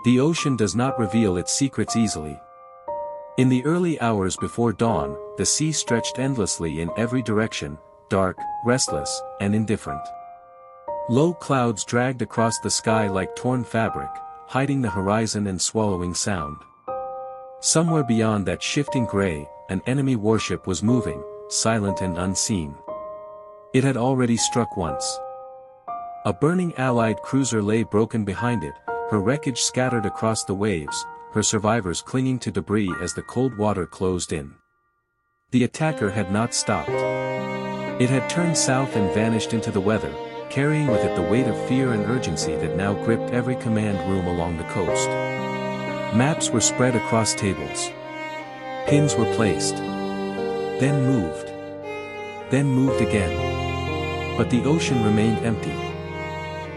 The ocean does not reveal its secrets easily. In the early hours before dawn, the sea stretched endlessly in every direction, dark, restless, and indifferent. Low clouds dragged across the sky like torn fabric, hiding the horizon and swallowing sound. Somewhere beyond that shifting gray, an enemy warship was moving, silent and unseen. It had already struck once. A burning Allied cruiser lay broken behind it, her wreckage scattered across the waves, her survivors clinging to debris as the cold water closed in. The attacker had not stopped. It had turned south and vanished into the weather, carrying with it the weight of fear and urgency that now gripped every command room along the coast. Maps were spread across tables. Pins were placed. Then moved again. But the ocean remained empty.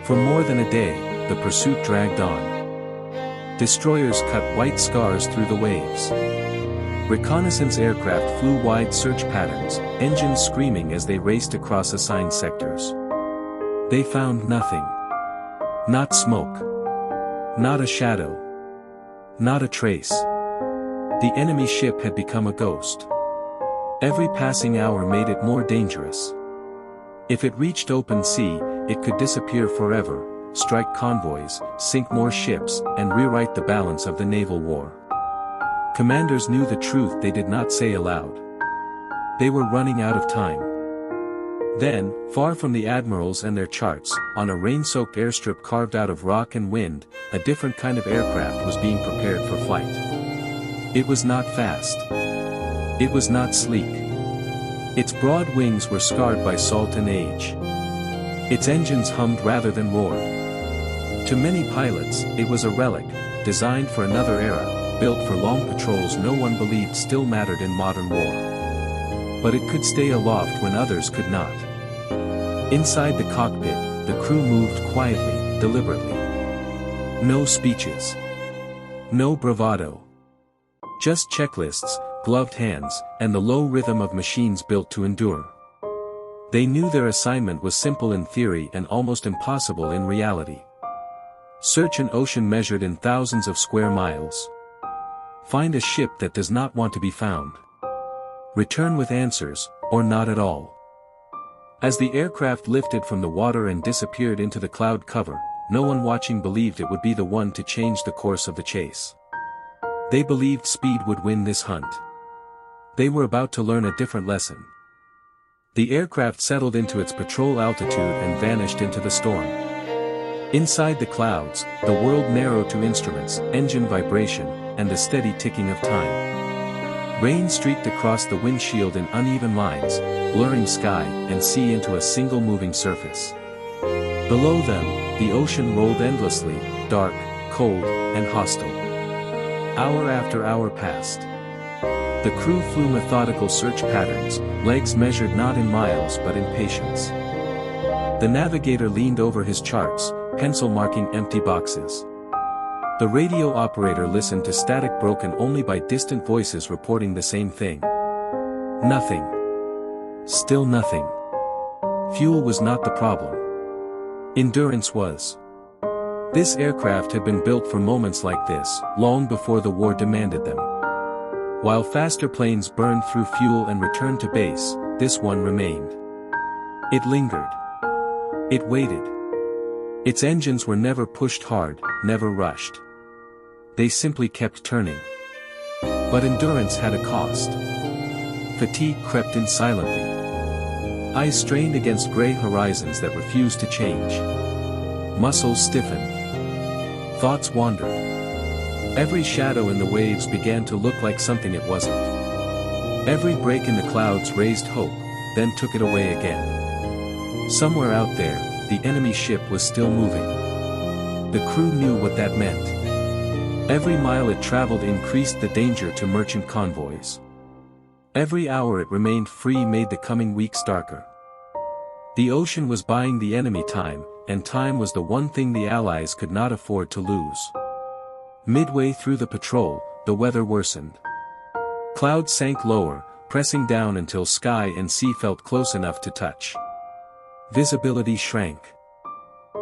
For more than a day, the pursuit dragged on. Destroyers cut white scars through the waves. Reconnaissance aircraft flew wide search patterns, engines screaming as they raced across assigned sectors. They found nothing. Not smoke. Not a shadow. Not a trace. The enemy ship had become a ghost. Every passing hour made it more dangerous. If it reached open sea, it could disappear forever, strike convoys, sink more ships, and rewrite the balance of the naval war. Commanders knew the truth they did not say aloud. They were running out of time. Then, far from the admirals and their charts, on a rain-soaked airstrip carved out of rock and wind, a different kind of aircraft was being prepared for flight. It was not fast. It was not sleek. Its broad wings were scarred by salt and age. Its engines hummed rather than roared. To many pilots, it was a relic, designed for another era, built for long patrols no one believed still mattered in modern war. But it could stay aloft when others could not. Inside the cockpit, the crew moved quietly, deliberately. No speeches. No bravado. Just checklists, gloved hands, and the low rhythm of machines built to endure. They knew their assignment was simple in theory and almost impossible in reality. Search an ocean measured in thousands of square miles. Find a ship that does not want to be found. Return with answers, or not at all. As the aircraft lifted from the water and disappeared into the cloud cover, no one watching believed it would be the one to change the course of the chase. They believed speed would win this hunt. They were about to learn a different lesson. The aircraft settled into its patrol altitude and vanished into the storm. Inside the clouds, the world narrowed to instruments, engine vibration, and the steady ticking of time. Rain streaked across the windshield in uneven lines, blurring sky and sea into a single moving surface. Below them, the ocean rolled endlessly, dark, cold, and hostile. Hour after hour passed. The crew flew methodical search patterns, legs measured not in miles but in patience. The navigator leaned over his charts, pencil marking empty boxes. The radio operator listened to static broken only by distant voices reporting the same thing. Nothing. Still nothing. Fuel was not the problem. Endurance was. This aircraft had been built for moments like this, long before the war demanded them. While faster planes burned through fuel and returned to base, this one remained. It lingered. It waited. Its engines were never pushed hard, never rushed. They simply kept turning. But endurance had a cost. Fatigue crept in silently. Eyes strained against gray horizons that refused to change. Muscles stiffened. Thoughts wandered. Every shadow in the waves began to look like something it wasn't. Every break in the clouds raised hope, then took it away again. Somewhere out there, the enemy ship was still moving. The crew knew what that meant. Every mile it traveled increased the danger to merchant convoys. Every hour it remained free made the coming weeks darker. The ocean was buying the enemy time, and time was the one thing the Allies could not afford to lose. Midway through the patrol, the weather worsened. Clouds sank lower, pressing down until sky and sea felt close enough to touch. Visibility shrank.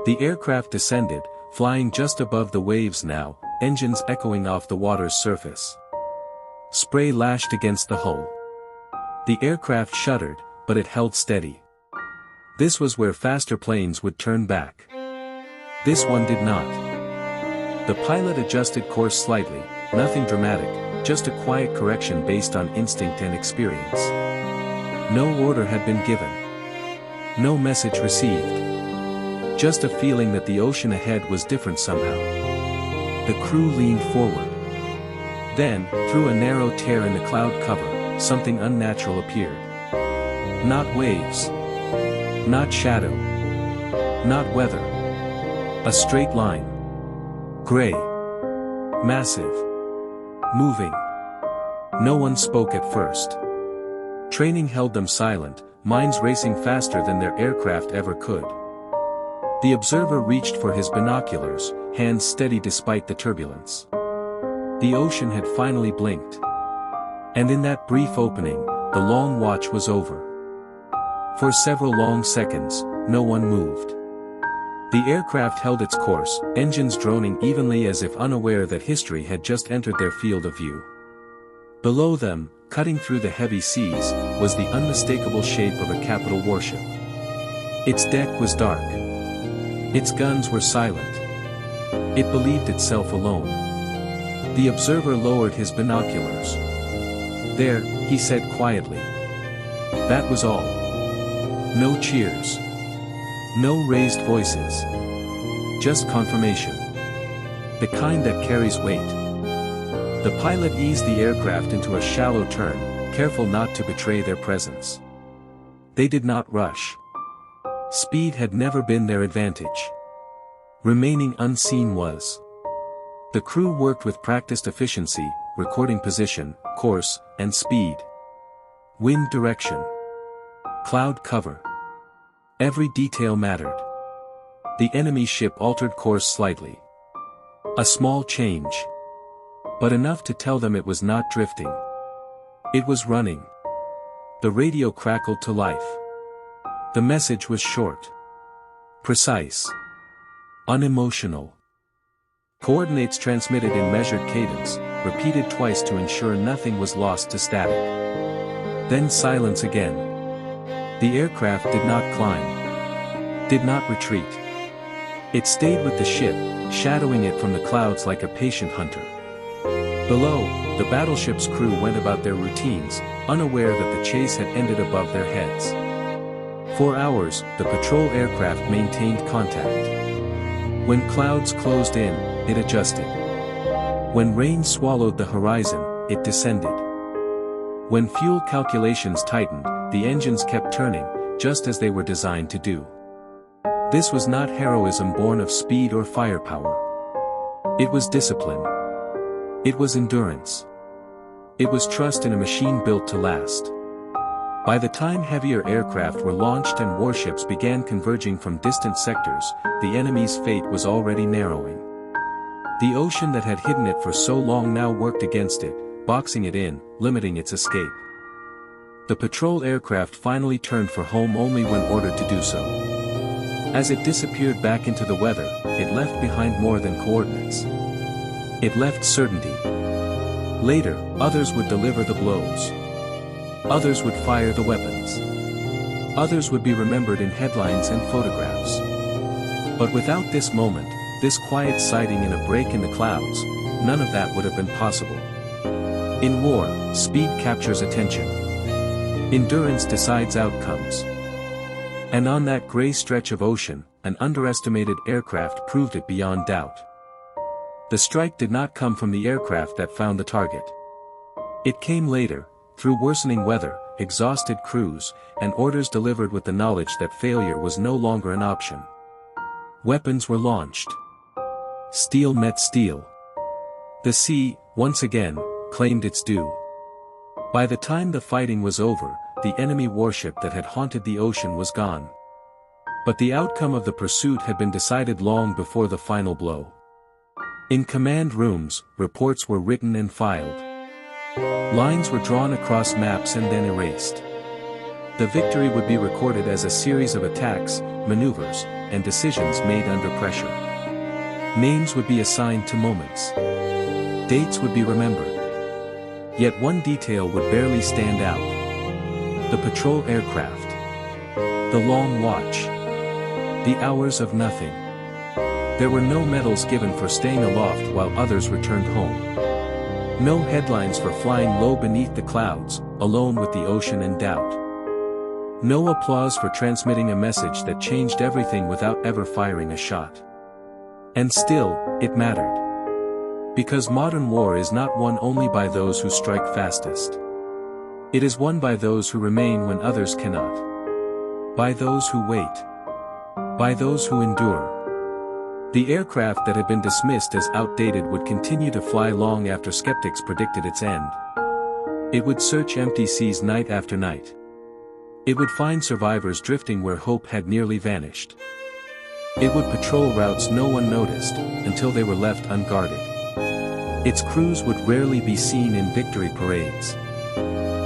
The aircraft descended, flying just above the waves now, engines echoing off the water's surface. Spray lashed against the hull. The aircraft shuddered, but it held steady. This was where faster planes would turn back. This one did not. The pilot adjusted course slightly, nothing dramatic, just a quiet correction based on instinct and experience. No order had been given. No message received. Just a feeling that the ocean ahead was different somehow. The crew leaned forward. Then, through a narrow tear in the cloud cover, something unnatural appeared. Not waves. Not shadow. Not weather. A straight line. Gray. Massive. Moving. No one spoke at first. Training held them silent, minds racing faster than their aircraft ever could. The observer reached for his binoculars, hands steady despite the turbulence. The ocean had finally blinked. And in that brief opening, the long watch was over. For several long seconds, no one moved. The aircraft held its course, engines droning evenly as if unaware that history had just entered their field of view. Below them, cutting through the heavy seas, was the unmistakable shape of a capital warship. Its deck was dark. Its guns were silent. It believed itself alone. The observer lowered his binoculars. "There," he said quietly. That was all. No cheers. No raised voices. Just confirmation. The kind that carries weight. The pilot eased the aircraft into a shallow turn, careful not to betray their presence. They did not rush. Speed had never been their advantage. Remaining unseen was. The crew worked with practiced efficiency, recording position, course, and speed. Wind direction. Cloud cover. Every detail mattered. The enemy ship altered course slightly. A small change. But enough to tell them it was not drifting. It was running. The radio crackled to life. The message was short. Precise. Unemotional. Coordinates transmitted in measured cadence, repeated twice to ensure nothing was lost to static. Then silence again. The aircraft did not climb. Did not retreat. It stayed with the ship, shadowing it from the clouds like a patient hunter. Below, the battleship's crew went about their routines, unaware that the chase had ended above their heads. For hours, the patrol aircraft maintained contact. When clouds closed in, it adjusted. When rain swallowed the horizon, it descended. When fuel calculations tightened, the engines kept turning, just as they were designed to do. This was not heroism born of speed or firepower. It was discipline. It was endurance. It was trust in a machine built to last. By the time heavier aircraft were launched and warships began converging from distant sectors, the enemy's fate was already narrowing. The ocean that had hidden it for so long now worked against it, boxing it in, limiting its escape. The patrol aircraft finally turned for home only when ordered to do so. As it disappeared back into the weather, it left behind more than coordinates. It left certainty. Later, others would deliver the blows. Others would fire the weapons. Others would be remembered in headlines and photographs. But without this moment, this quiet sighting in a break in the clouds, none of that would have been possible. In war, speed captures attention. Endurance decides outcomes. And on that gray stretch of ocean, an underestimated aircraft proved it beyond doubt. The strike did not come from the aircraft that found the target. It came later, through worsening weather, exhausted crews, and orders delivered with the knowledge that failure was no longer an option. Weapons were launched. Steel met steel. The sea, once again, claimed its due. By the time the fighting was over, the enemy warship that had haunted the ocean was gone. But the outcome of the pursuit had been decided long before the final blow. In command rooms, reports were written and filed. Lines were drawn across maps and then erased. The victory would be recorded as a series of attacks, maneuvers, and decisions made under pressure. Names would be assigned to moments. Dates would be remembered. Yet one detail would barely stand out. The patrol aircraft. The long watch. The hours of nothing. There were no medals given for staying aloft while others returned home. No headlines for flying low beneath the clouds, alone with the ocean in doubt. No applause for transmitting a message that changed everything without ever firing a shot. And still, it mattered. Because modern war is not won only by those who strike fastest. It is won by those who remain when others cannot. By those who wait. By those who endure. The aircraft that had been dismissed as outdated would continue to fly long after skeptics predicted its end. It would search empty seas night after night. It would find survivors drifting where hope had nearly vanished. It would patrol routes no one noticed, until they were left unguarded. Its crews would rarely be seen in victory parades.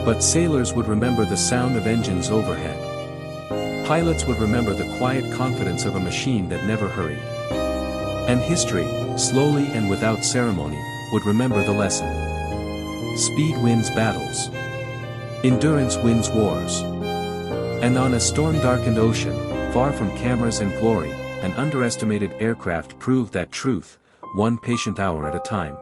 But sailors would remember the sound of engines overhead. Pilots would remember the quiet confidence of a machine that never hurried. And history, slowly and without ceremony, would remember the lesson. Speed wins battles. Endurance wins wars. And on a storm-darkened ocean, far from cameras and glory, an underestimated aircraft proved that truth, one patient hour at a time.